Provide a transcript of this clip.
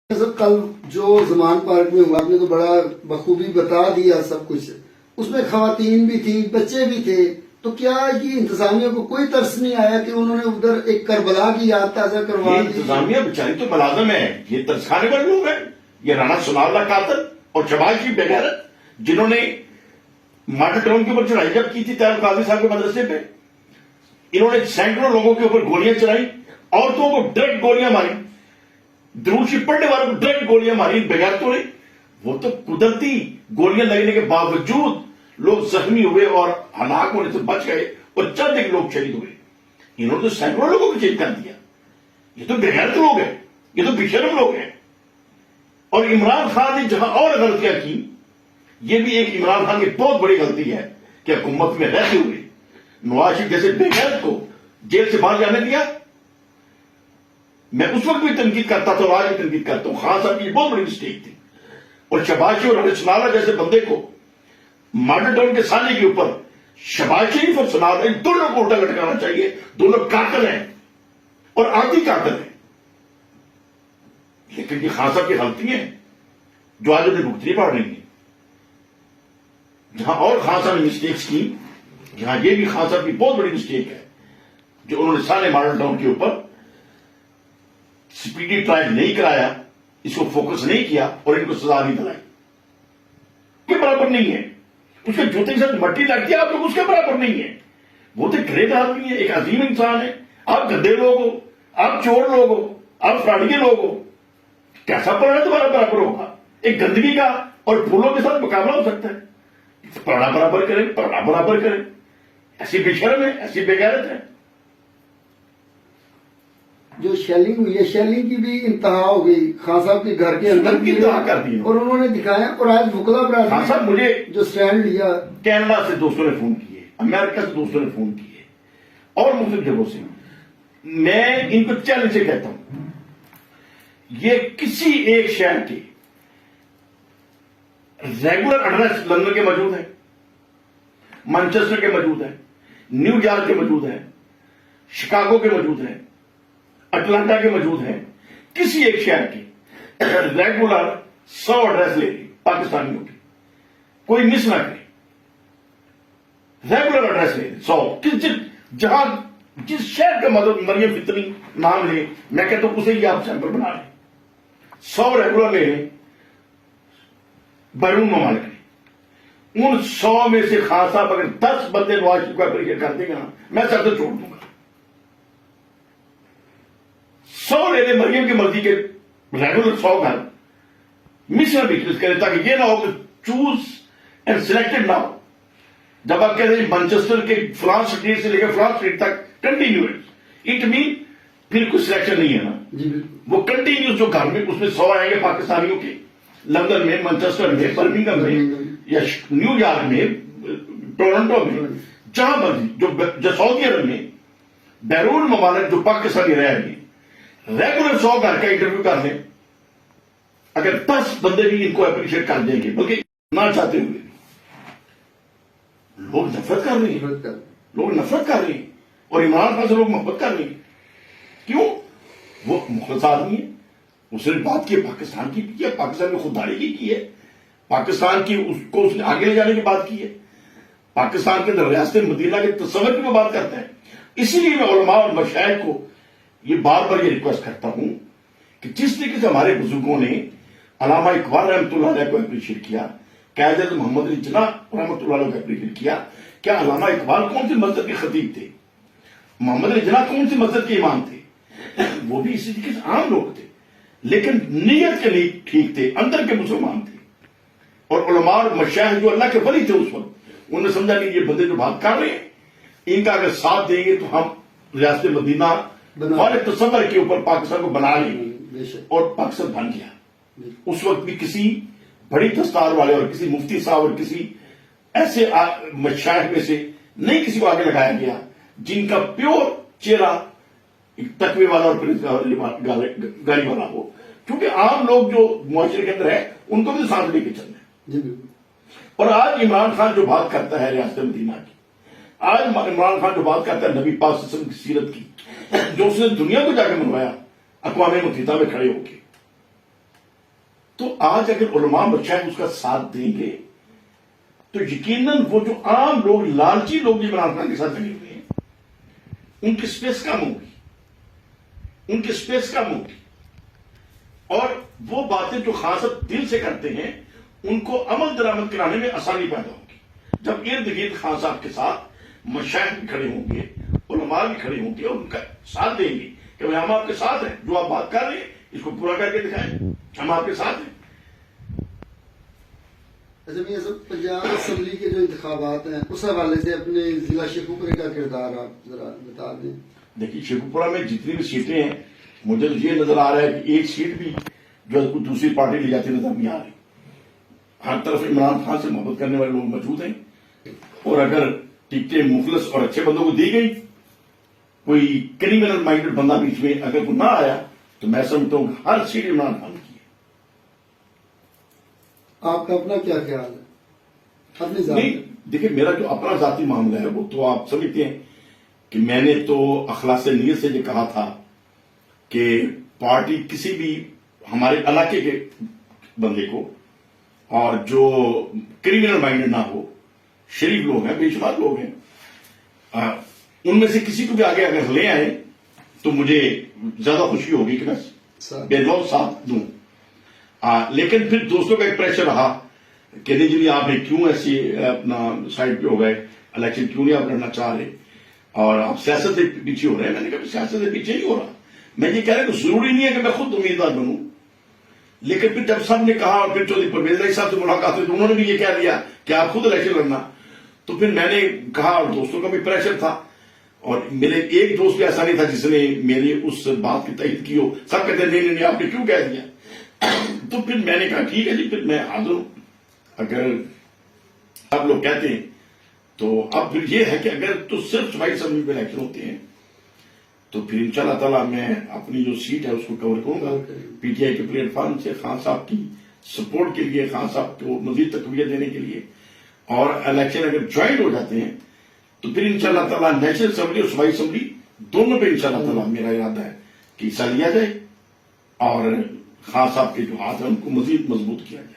سب کل جو زمان پارک میں ہوا آپ نے تو بڑا بخوبی بتا دیا سب کچھ، اس میں خواتین بھی تھیں، بچے بھی تھے، تو کیا یہ انتظامیہ کو کوئی ترس نہیں آیا کہ انہوں نے ادھر ایک کربلا کی یاد تازہ کروا دی؟ انتظامیہ بیچاری تو ملازم ہے، یہ ترس کھانے والے لوگ ہیں، یہ رانا ثناء اللہ قاتل اور شہباز شریف بے غیرت جنہوں نے ماڈل ٹاؤن کے اوپر چڑھائی جب کی تھی طاہر القادری صاحب کے مدرسے پہ، انہوں نے سینکڑوں لوگوں کے اوپر گولیاں چلائی، عورتوں کو ڈائریکٹ گولیاں ماری، درود شریف پڑھنے والوں کو ڈائریکٹ گولیاں ماری بغیرتوں نے۔ وہ تو قدرتی گولیاں لگنے کے باوجود لوگ زخمی ہوئے اور ہلاک ہونے سے بچ گئے اور چند ایک لوگ شہید ہوئے۔ انہوں نے تو سینکڑوں لوگوں کو شہید کر دیا۔ یہ تو بغیرت لوگ ہیں، یہ تو بے شرم لوگ ہیں۔ اور عمران خان نے جہاں اور غلطیاں کی، یہ بھی ایک عمران خان کی بہت بڑی غلطی ہے کہ حکومت میں رہتے ہوئے نواز شریف جیسے بے غیرت کو جیل سے باہر جانے دیا۔ میں اس وقت بھی تنقید کرتا تھا اور آج بھی تنقید کرتا ہوں، خان صاحب کی یہ بہت بڑی مسٹیک تھی۔ اور شہباز شریف اور ثناء اللہ جیسے بندے کو ماڈل ٹاؤن کے سانے کے اوپر شہباز شریف اور ثناء اللہ ان دونوں کو الٹا لٹکانا چاہیے۔ دونوں قاتل ہیں اور آدھی قاتل ہیں، لیکن یہ خان صاحب کی غلطی ہیں جو آج انہیں بھگتنی پڑ رہی ہیں۔ جہاں اور خان صاحب نے مسٹیکس کی، جہاں یہ بھی خان صاحب کی بہت بڑی مسٹیک ہے جو انہوں نے سارے ماڈل ٹاؤن کے اوپر سپیڈی ٹرائل نہیں کرایا، اس کو فوکس نہیں کیا اور ان کو سزا نہیں دلائی۔ کے برابر نہیں ہے، اس کے جوتے کے ساتھ مٹی لگتی ہے، آپ لوگ اس کے برابر نہیں ہے۔ وہ تو گریٹ آدمی ہے، ایک عظیم انسان ہے۔ آپ گدے لوگ ہو، آپ چور لوگ ہو، آپ فراڈی لوگ ہو، کیسا پڑھنا تمہارا برابر ہوگا؟ ایک گندگی کا اور پھولوں کے ساتھ مقابلہ ہو سکتا ہے؟ پڑھنا برابر کریں، پڑھنا برابر کریں۔ ایسی بے شرم ہے، ایسی بے غیرت ہے۔ جو شیلنگ ہوئی ہے، شیلنگ کی بھی انتہا ہو گئی، خان صاحب کے گھر کے اندر کی انتہا کر دی اور انہوں نے دکھایا۔ اور آج وکلا خان صاحب برادری مجھے جو سٹینڈ لیا، کینیڈا سے دوستوں نے فون کیے، امریکہ سے دوستوں نے فون کیے اور مختلف جگہوں سے، میں ان کو چیلنج سے کہتا ہوں، یہ کسی ایک شہر کے ریگولر ایڈریس لندن کے موجود ہے، مانچسٹر کے موجود ہے، نیو یارک کے موجود ہے، شکاگو کے موجود ہے، اٹلانٹا کے موجود ہے، کسی ایک شہر کے ریگولر 100 ایڈریس لے لیں پاکستانیوں کے، کوئی مس نہ کرے، ریگولر ایڈریس لے لیں 100، جہاں جس شہر کا مریم فطری نام لے، میں کہتا ہوں اسے ہی آپ سیمپل بنا لیں، 100 ریگولر لے لیں بیرون ممالک میں۔ ان 100 میں سے خان صاحب اگر 10 بندے نواز شریف کو اپریشیٹ کر دیں گے نا، میں سر سے چھوڑ دوں گا۔ 100 لے لیں مریم کی مرضی کے ریگولر 100 گھر، مس نہ بھی کریں تاکہ یہ نہ ہو کہ چوز اینڈ سلیکٹڈ نہ ہو۔ جب آپ کہتے ہیں مانچسٹر کے فلاں اسٹریٹ سے لے کے فلاں اسٹریٹ تک کنٹینیوس، اٹ مین پھر کوئی سلیکشن نہیں ہے نا، جی وہ کنٹینیوس جو گھر میں اس میں 100 آئیں گے پاکستانیوں کے، لندن میں، مانچسٹر میں، برمنگھم میں یا نیو یارک میں، ٹورنٹو میں، جہاں مرضی، جو سعودی عرب میں، بیرون ممالک جو پاکستانی رہ رہے ہیں، ریگولر 100 گھر کا انٹرویو کر لیں، اگر 10 بندے بھی ان کو اپریشیٹ کر دیں گے، بلکہ نہ چاہتے ہوئے، لوگ نفرت کر رہے ہیں، لوگ نفرت کر رہے ہیں اور عمران خان سے لوگ محبت کر رہے ہیں۔ کیوں؟ وہ مخلص آدمی ہے، اس نے بات کی پاکستان کی ہے، پاکستان میں خودداری کی ہے، پاکستان کی اس کو اس نے آگے لے جانے کی بات کی ہے، پاکستان کے اندر ریاست مدینہ کے تصور کی وہ بات کرتا ہے۔ اسی لیے میں علماء اور مشائخ کو یہ بار بار یہ ریکویسٹ کرتا ہوں کہ جس طریقے سے ہمارے بزرگوں نے علامہ اقبال رحمۃ اللہ علیہ کو اپریشیٹ کیا، قائد اعظم محمد علی جناح رحمۃ اللہ علیہ کو اپریشیٹ کیا، کیا علامہ اقبال کون سی مسجد کے خطیب تھے؟ محمد علی جناح کون سی مسجد کے امام تھے؟ وہ بھی اسی طریقے سے عام لوگ تھے، لیکن نیت کے لیے ٹھیک تھے، اندر کے مسلمان تھے۔ اور علماء اور مشائخ جو اللہ کے ولی تھے اس وقت، انہوں نے سمجھا کہ یہ بندے جو بات کر رہے ہیں ان کا اگر ساتھ دیں گے تو ہم ریاست مدینہ والے تصور کے اوپر پاکستان کو بنا لیں گے، اور پاکستان بن گیا۔ اس وقت بھی کسی بڑی دستار والے اور کسی مفتی صاحب اور کسی ایسے مشائخ میں سے نہیں کسی کو آگے لگایا گیا جن کا پیور چہرہ تقوی والا اور گالی والا ہو، کیونکہ عام لوگ جو معاشرے کے اندر ہے ان کو بھی ساتھ لے کے چلنا ہے۔ اور آج عمران خان جو بات کرتا ہے ریاست مدینہ کی، آج عمران خان جو بات کرتا ہے نبی پاک صلی اللہ علیہ وسلم کی سیرت کی، جو اس نے دنیا کو جا کے منوایا اقوام متحدہ میں کھڑے ہو کے، تو آج اگر علماء مشائخ اس کا ساتھ دیں گے تو یقیناً وہ جو عام لوگ لالچی لوگ عمران خان کے ساتھ لگے ہوئے ہیں ان کی سپیس کم ہوگی، ان کی سپیس کم ہوگی، اور وہ باتیں جو خان صاحب دل سے کرتے ہیں ان کو عمل درآمد کرانے میں آسانی پیدا ہوگی جب ارد گرد خان صاحب کے ساتھ مشائخ بھی کھڑے ہوں گے، علماء بھی کھڑے ہوں گے اور ان کا ساتھ دیں گے کہ ہم آپ کے ساتھ ہیں، جو آپ بات کر رہے ہیں اس کو پورا کر کے دکھائیں، ہم آپ کے ساتھ ہیں۔ اچھا میاں صاحب، پنجاب اسمبلی کے جو انتخابات ہیں اس حوالے سے اپنے ضلع شیخوپورے کا کردار آپ ذرا بتا دیں۔ دیکھیے شیخوپورہ میں جتنی بھی سیٹیں ہیں مجھے تو یہ نظر آ رہا ہے کہ ایک سیٹ بھی جو ہے کوئی دوسری پارٹی لے جاتی نظر نہیں آ رہی، ہر طرف عمران خان سے محبت کرنے والے لوگ موجود ہیں، اور اگر ٹکٹیں مخلص اور اچھے بندوں کو دی گئی، کوئی کریمنل مائنڈڈ بندہ بیچ میں اگر کوئی نہ آیا تو میں سمجھتا ہوں کہ ہر سیٹ عمران خان کی ہے۔ آپ کا اپنا کیا خیال ہے اپنی ذات؟ نہیں دیکھیں، میرا جو اپنا ذاتی معاملہ ہے وہ تو آپ سمجھتے ہیں کہ میں نے تو اخلاص نیت سے یہ کہا تھا کہ پارٹی کسی بھی ہمارے علاقے کے بندے کو اور جو کریمنل مائنڈڈ نہ ہو، شریف لوگ ہیں، بے شمار لوگ ہیں، ان میں سے کسی کو بھی آگے اگر لے آئے تو مجھے زیادہ خوشی ہوگی کہ میں بے لوگ ساتھ دوں۔ لیکن پھر دوستوں کا ایک پریشر رہا کہ نہیں جی آپ نے کیوں ایسی اپنا سائڈ پہ ہو گئے، الیکشن کیوں نہیں آپ لڑنا چاہ رہے اور آپ سیاست سے پیچھے ہو رہے ہیں۔ میں نے کہا سیاست سے پیچھے نہیں ہو رہا، میں یہ کہہ رہا کہ ضروری نہیں ہے کہ میں خود امیدوار بنوں، لیکن پھر جب سب نے کہا اور پھر چودھری پرویز علی صاحب سے ملاقات ہوئی تو انہوں نے بھی یہ کہہ دیا کہ آپ خود الیکشن لڑنا، تو پھر میں نے کہا اور دوستوں کا بھی پریشر تھا، اور میرے ایک دوست بھی ایسا نہیں تھا جس نے میری اس بات کی تائید کی ہو، سب کہتے ہیں نہیں نہیں آپ نے کیوں کہہ دیا، تو پھر میں نے کہا ٹھیک ہے جی پھر میں حاضر ہوں، اگر سب لوگ کہتے ہیں تو اب پھر یہ ہے کہ اگر تو صرف 22 اسمبلی پہ الیکشن ہوتے ہیں تو پھر انشاءاللہ تعالیٰ میں اپنی جو سیٹ ہے اس کو کور کروں گا پی ٹی آئی کے پلیٹ فارم سے، خان صاحب کی سپورٹ کے لیے، خان صاحب کو مزید تقویت دینے کے لیے، اور الیکشن اگر جوائنٹ ہو جاتے ہیں تو پھر انشاءاللہ تعالیٰ نیشنل اسمبلی اور صوبائی اسمبلی دونوں پہ انشاءاللہ تعالیٰ میرا ارادہ ہے کہ حصہ لیا جائے اور خان صاحب کے جو ہاتھ ہیں ان کو مزید مضبوط کیا جائے۔